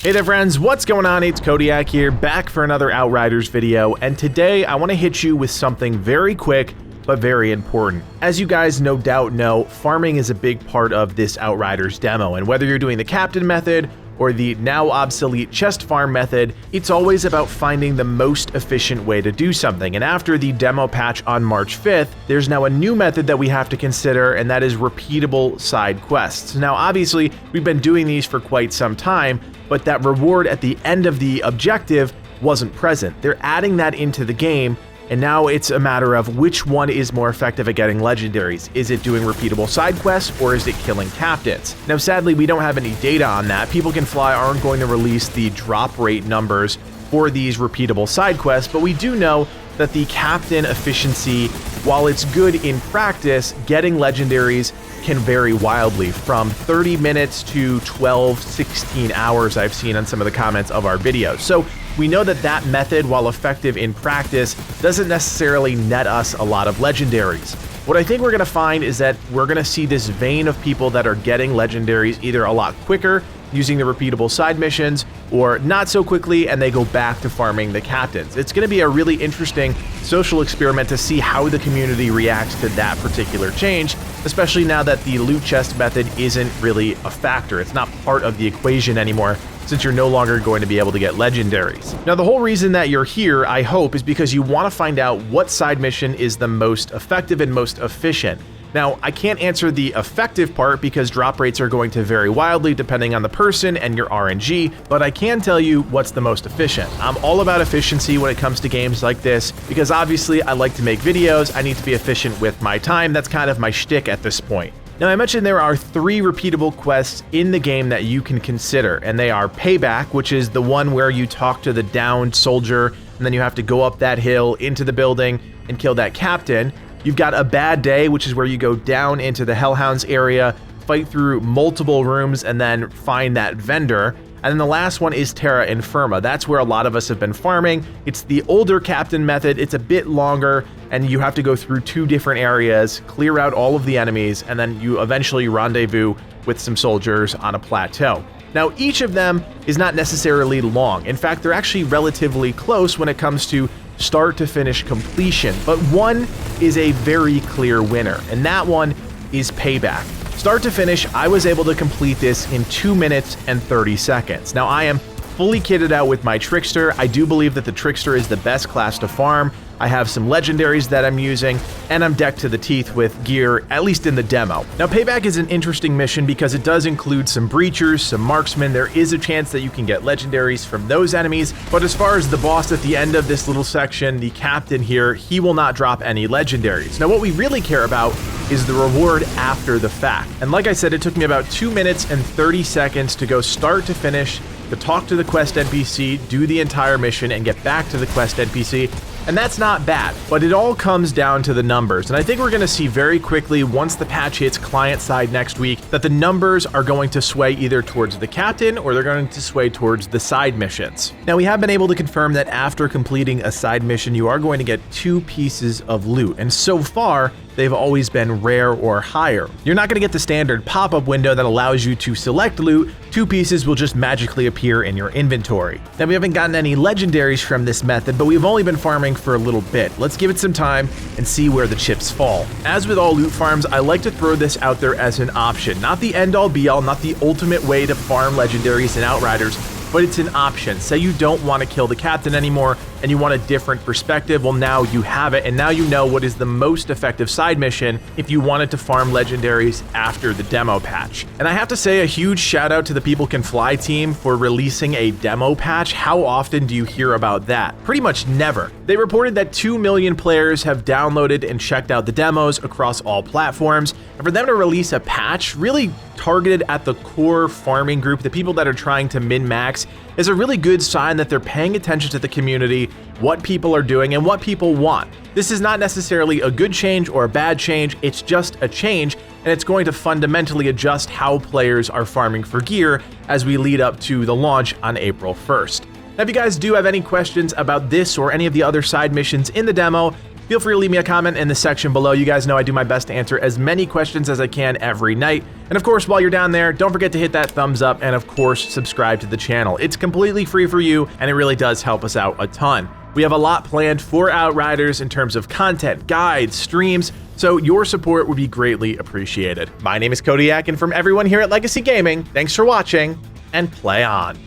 Hey there friends, what's going on? It's Codiak here, back for another Outriders video, and today I want to hit you with something very quick but very important. As you guys no doubt know, farming is a big part of this Outriders demo, and whether you're doing the captain method or the now obsolete chest farm method, it's always about finding the most efficient way to do something. And after the demo patch on March 5th, there's now a new method that we have to consider, and that is repeatable side quests. Now obviously, we've been doing these for quite some time, but that reward at the end of the objective wasn't present. They're adding that into the game, and now it's a matter of which one is more effective at getting legendaries. Is it doing repeatable side quests, or is it killing captains? Now sadly, we don't have any data on that. People Can Fly aren't going to release the drop rate numbers for these repeatable side quests, but we do know that the captain efficiency, while it's good in practice, getting legendaries can vary wildly, from 30 minutes to 12, 16 hours I've seen on some of the comments of our videos. So we know that that method, while effective in practice, doesn't necessarily net us a lot of legendaries. What I think we're going to find is that we're going to see this vein of people that are getting legendaries either a lot quicker using the repeatable side missions, or not so quickly and they go back to farming the captains. It's going to be a really interesting social experiment to see how the community reacts to that particular change, especially now that the loot chest method isn't really a factor. It's not part of the equation anymore, since you're no longer going to be able to get legendaries. Now the whole reason that you're here, I hope, is because you want to find out what side mission is the most effective and most efficient. Now, I can't answer the effective part because drop rates are going to vary wildly depending on the person and your RNG, but I can tell you what's the most efficient. I'm all about efficiency when it comes to games like this, because obviously I like to make videos, I need to be efficient with my time. That's kind of my shtick at this point. Now, I mentioned there are 3 repeatable quests in the game that you can consider, and they are Payback, which is the one where you talk to the downed soldier, and then you have to go up that hill into the building and kill that captain. You've got A Bad Day, which is where you go down into the Hellhounds area, fight through multiple rooms, and then find that vendor. And then the last one is Terra Infirma. That's where a lot of us have been farming. It's the older captain method. It's a bit longer, and you have to go through 2 different areas, clear out all of the enemies, and then you eventually rendezvous with some soldiers on a plateau. Now, each of them is not necessarily long. In fact, they're actually relatively close when it comes to start to finish completion, but one is a very clear winner, and that one is Payback. Start to finish, I was able to complete this in 2 minutes and 30 seconds. Now, I am fully kitted out with my Trickster. I do believe that the Trickster is the best class to farm. I have some legendaries that I'm using, and I'm decked to the teeth with gear, at least in the demo. Now, Payback is an interesting mission because it does include some breachers, some marksmen. There is a chance that you can get legendaries from those enemies, but as far as the boss at the end of this little section, the captain here, he will not drop any legendaries. Now, what we really care about is the reward after the fact. And like I said, it took me about 2 minutes and 30 seconds to go start to finish, to talk to the quest NPC, do the entire mission, and get back to the quest NPC. And that's not bad, but it all comes down to the numbers. And I think we're going to see very quickly, once the patch hits client side next week, that the numbers are going to sway either towards the captain or they're going to sway towards the side missions. Now, we have been able to confirm that after completing a side mission, you are going to get 2 pieces of loot. And so far, they've always been rare or higher. You're not going to get the standard pop-up window that allows you to select loot. 2 pieces will just magically appear in your inventory. Now, we haven't gotten any legendaries from this method, but we've only been farming for a little bit. Let's give it some time and see where the chips fall. As with all loot farms, I like to throw this out there as an option. Not the end-all be-all, not the ultimate way to farm legendaries and Outriders, but it's an option. Say you don't want to kill the captain anymore and you want a different perspective, well, now you have it, and now you know what is the most effective side mission if you wanted to farm legendaries after the demo patch. And I have to say a huge shout out to the People Can Fly team for releasing a demo patch. How often do you hear about that? Pretty much never. They reported that 2 million players have downloaded and checked out the demos across all platforms, and for them to release a patch really targeted at the core farming group, the people that are trying to min-max, is a really good sign that they're paying attention to the community, what people are doing, and what people want. This is not necessarily a good change or a bad change, it's just a change, and it's going to fundamentally adjust how players are farming for gear as we lead up to the launch on April 1st. Now, if you guys do have any questions about this or any of the other side missions in the demo, feel free to leave me a comment in the section below. You guys know I do my best to answer as many questions as I can every night. And of course, while you're down there, don't forget to hit that thumbs up and of course, subscribe to the channel. It's completely free for you and it really does help us out a ton. We have a lot planned for Outriders in terms of content, guides, streams, so your support would be greatly appreciated. My name is Codiak, and from everyone here at Legacy Gaming, thanks for watching, and play on.